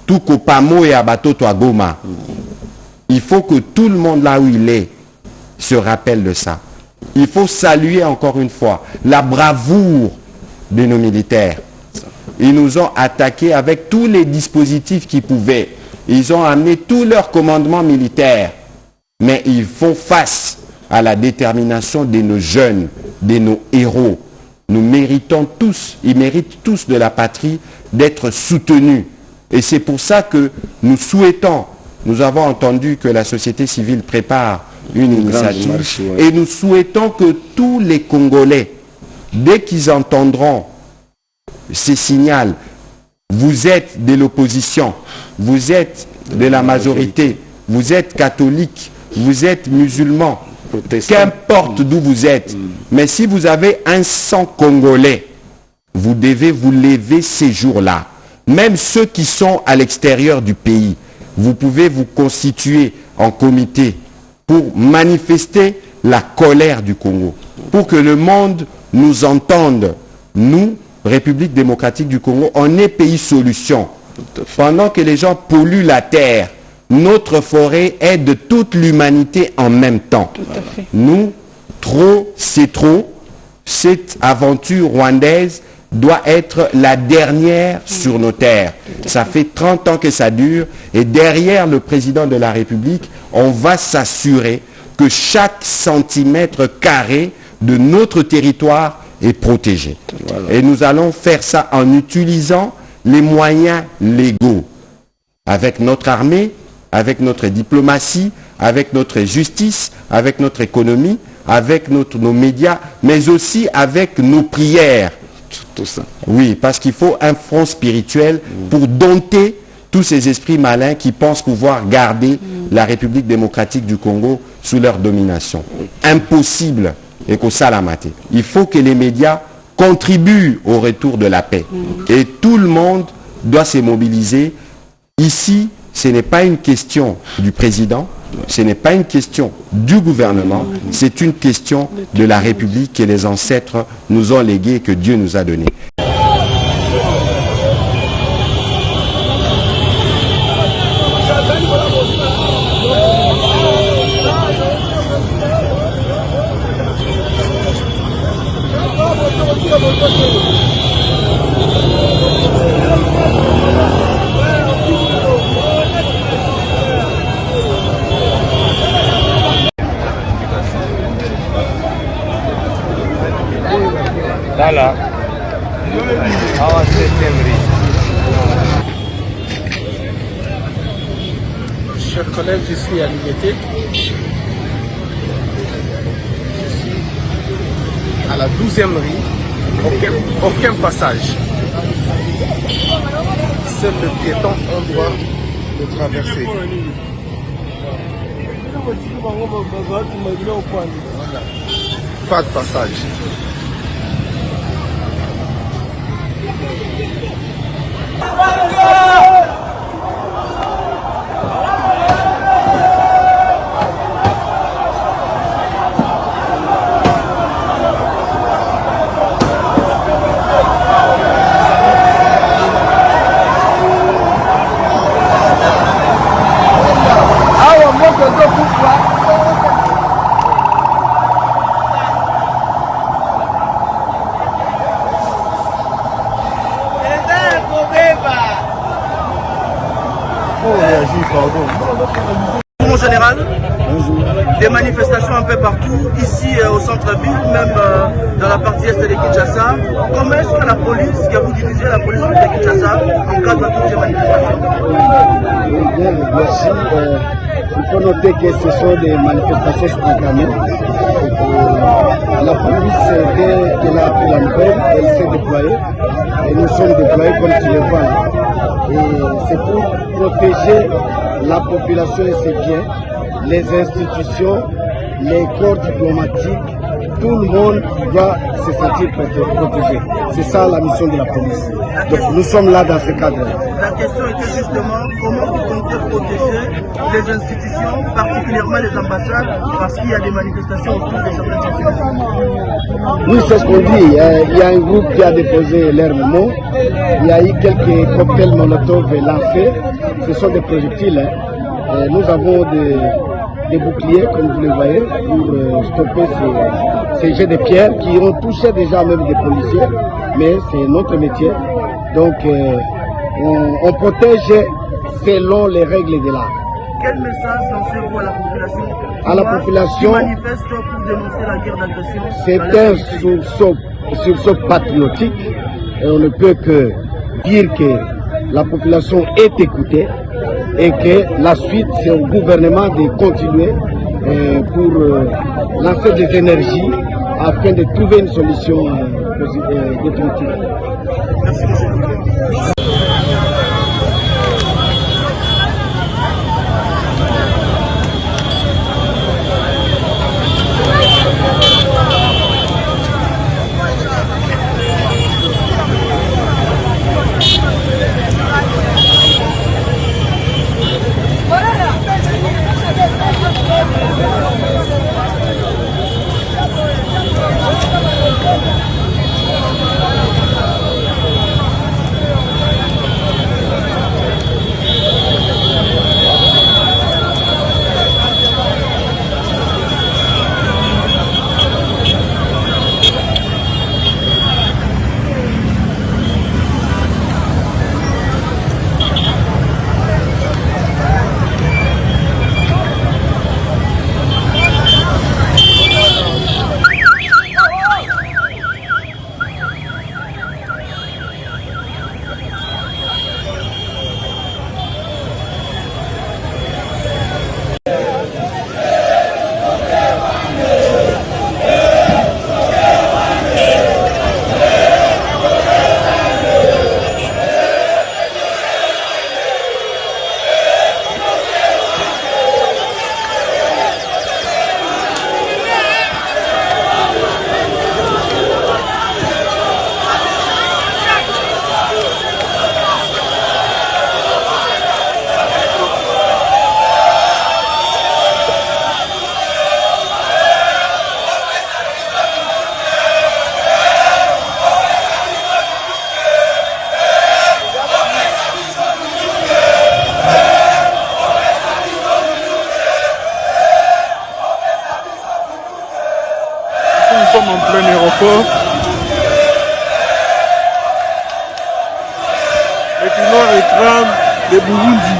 tout Kopamo et Abatoto à Goma. Il faut que tout le monde là où il est se rappelle de ça. Il faut saluer encore une fois la bravoure de nos militaires. Ils nous ont attaqués avec tous les dispositifs qu'ils pouvaient. Ils ont amené tous leurs commandements militaires. Mais ils font face à la détermination de nos jeunes, de nos héros. Nous méritons tous, ils méritent tous de la patrie d'être soutenus. Et c'est pour ça que nous souhaitons, nous avons entendu que la société civile prépare une initiative marche, ouais. Et nous souhaitons que tous les Congolais, dès qu'ils entendront ces signaux, vous êtes de l'opposition, vous êtes de la majorité, vous êtes catholique, vous êtes musulman, qu'importe d'où vous êtes, mais si vous avez un sang congolais, vous devez vous lever ces jours-là. Même ceux qui sont à l'extérieur du pays, vous pouvez vous constituer en comité pour manifester la colère du Congo, pour que le monde nous entende. Nous, République démocratique du Congo, on est pays solution. Pendant que les gens polluent la terre, notre forêt est de toute l'humanité en même temps. Nous, trop, c'est trop. Cette aventure rwandaise doit être la dernière sur nos terres. Ça fait 30 ans que ça dure et derrière le président de la République, on va s'assurer que chaque centimètre carré de notre territoire est protégé. Voilà. Et nous allons faire ça en utilisant les moyens légaux, avec notre armée, avec notre diplomatie, avec notre justice, avec notre économie, avec nos médias, mais aussi avec nos prières. Tout ça. Oui, parce qu'il faut un front spirituel pour dompter tous ces esprits malins qui pensent pouvoir garder la République démocratique du Congo sous leur domination. Impossible. Et qu'au salamate. Il faut que les médias contribuent au retour de la paix. Et tout le monde doit se mobiliser. Ici, ce n'est pas une question du président, ce n'est pas une question du gouvernement, c'est une question de la République que les ancêtres nous ont léguée et que Dieu nous a donnée. Là, chers collègues, je suis à Liberté. Je suis à la 12e rue, aucun passage. Seul le piéton en droit de traverser. Pas de passage. Mon général, des manifestations un peu partout, ici au centre-ville, même dans la partie est de Kinshasa. Comment est-ce que la police, que vous dirigez la police de Kinshasa, encadre toutes ces manifestations? Bien, merci. Il faut noter que ce sont des manifestations spontanées. La police, dès qu'elle a appris la nouvelle, elle s'est déployée. Et nous sommes déployés comme tu le vois. Et c'est pour protéger la population et ses biens, les institutions, les corps diplomatiques, tout le monde doit se sentir protégé. C'est ça la mission de la police. Donc nous sommes là dans ce cadre-là. La question était justement comment vous comptez protéger les institutions, particulièrement les ambassades, parce qu'il y a des manifestations autour de certaines institutions. Oui, c'est ce qu'on dit. Il y a un groupe qui a déposé leur mémo. Il y a eu quelques cocktails Molotov lancés. Ce sont des projectiles. Nous avons des boucliers, comme vous le voyez, pour stopper ces jets de pierres qui ont touché déjà même des policiers. Mais c'est notre métier. Donc, on protège selon les règles de l'art. Quel message lancez-vous à la population? À la population, qui manifeste pour dénoncer la guerre d'agression? C'est un sursaut patriotique. Et on ne peut que dire que la population est écoutée et que la suite, c'est au gouvernement de continuer pour lancer des énergies afin de trouver une solution définitive. Merci beaucoup. Nous sommes en plein aéroport. Et puis nous réclame de Burundi.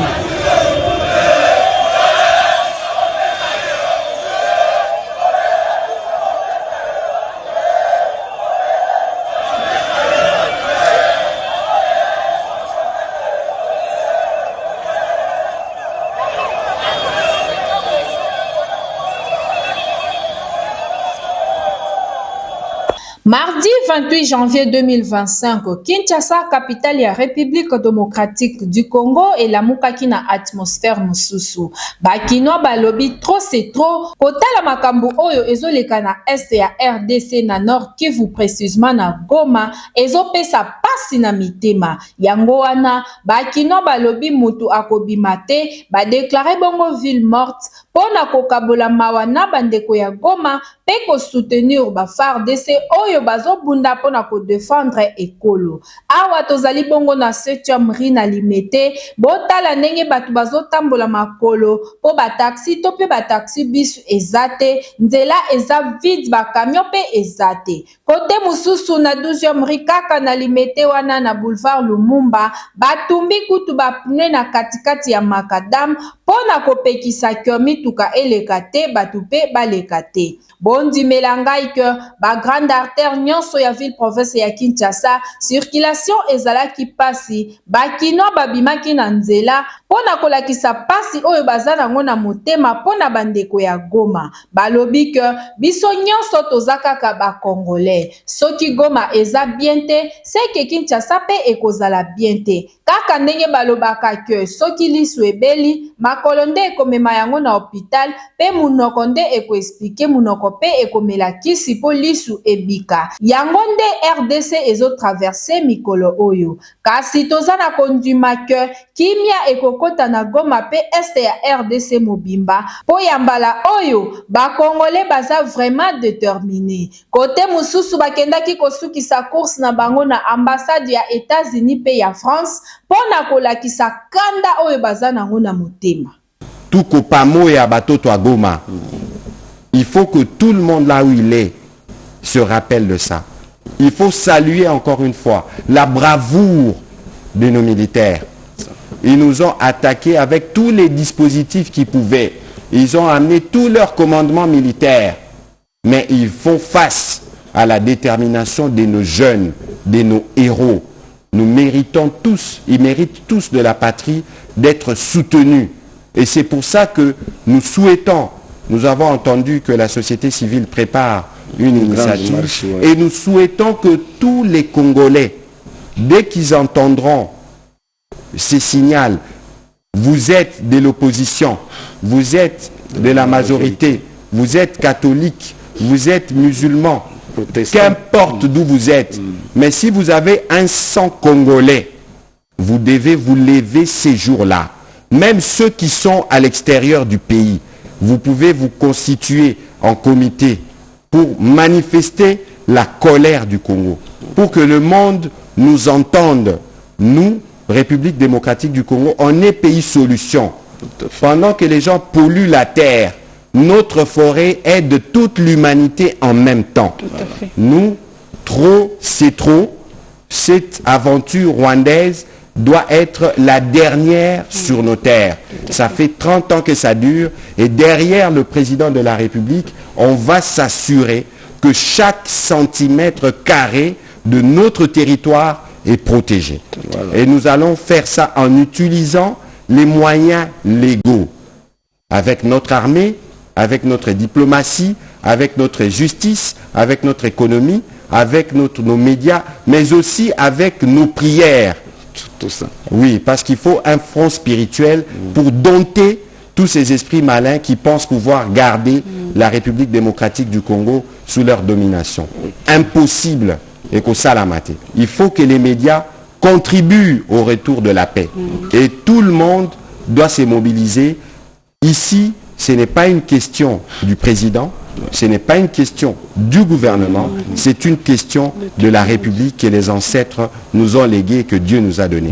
Mardi 28 janvier 2025, Kinshasa, capitale ya République démocratique du Congo, et la mukaki na atmosphère mususu. Bakino balobi trop c'est trop. Kotala makambu oyo ezoleka na est ya RDC na nord Kivu précisément na Goma, ezopesa pasi na mitema. Yango wana bakino balobi mutu akobima te, ba déclarer bongo ville morte pona kokabola mawana bandeko ya Goma pe ko soutenir ba FARDC oyo bazo bunda pona ko défendre ekolo. Awa tozali bongo na 7e rue na Limete, botala ndenge batu bazo tambola makolo po ba taxi to pe ba taxi bisu ezate, nzela eza vide, ba camion pe ezate. Kote mususu na 12e rue kaka na Limete wana na boulevard Lumumba, batumbi kutu ba pneu na katikati ya makadam pona kopekisa kyomi tuka eleka te batu pe baleka te. Bondi melangai que ba grande artère nyonso ya ville province ya Kinshasa, circulation ezalaki pasi, bakino babimaki na nzela pona kolakisa pasi oyo baza nango na motema pona bandeko ya Goma. Balobi que biso nyonso toza kaka ba congolais. Soki Goma eza bien te, seke Kinshasa pe ekozala bien te. Kaka ndenge balobaka que soki lisu ebeli, makolo nde ekomema yango na hôpital, pe munoko nde eko expliquer munoko pe pe ekomela kisi po lisu ebika. Yango nde RDC ezotraverse mikolo oyo. Kasi toza na kondima ke kimia ekokota na Goma pe este ya RDC mobimba po ya mbala oyo bakongole baza vraiment déterminé. Kote mususu bakendaki kosukisa course na bango na ambassade ya États-Unis pe ya France po na kolakisa kanda oyo baza nango na motema. Tout kopamo ya batoto à Goma. Il faut que tout le monde là où il est se rappelle de ça. Il faut saluer encore une fois la bravoure de nos militaires. Ils nous ont attaqués avec tous les dispositifs qu'ils pouvaient. Ils ont amené tous leurs commandements militaires. Mais ils font face à la détermination de nos jeunes, de nos héros. Nous méritons tous, ils méritent tous de la patrie d'être soutenus. Et c'est pour ça que nous souhaitons, nous avons entendu que la société civile prépare une initiative et nous souhaitons que tous les Congolais, dès qu'ils entendront ces signaux, vous êtes de l'opposition, vous êtes de la majorité, vous êtes catholique, vous êtes musulman, qu'importe d'où vous êtes, mais si vous avez un sang congolais, vous devez vous lever ces jours-là. Même ceux qui sont à l'extérieur du pays, vous pouvez vous constituer en comité pour manifester la colère du Congo, pour que le monde nous entende. Nous, République démocratique du Congo, on est pays solution. Pendant que les gens polluent la terre, notre forêt est de toute l'humanité en même temps. Nous, trop, c'est trop. Cette aventure rwandaise doit être la dernière sur nos terres. Ça fait 30 ans que ça dure et derrière le président de la République, on va s'assurer que chaque centimètre carré de notre territoire est protégé. Voilà. Et nous allons faire ça en utilisant les moyens légaux, avec notre armée, avec notre diplomatie, avec notre justice, avec notre économie, avec nos médias, mais aussi avec nos prières. Tout ça. Oui, parce qu'il faut un front spirituel pour dompter tous ces esprits malins qui pensent pouvoir garder la République démocratique du Congo sous leur domination. Impossible. Et qu'au salamate. Il faut que les médias contribuent au retour de la paix. Et tout le monde doit se mobiliser. Ici, ce n'est pas une question du président, ce n'est pas une question du gouvernement, c'est une question de la République que les ancêtres nous ont léguée et que Dieu nous a donnée.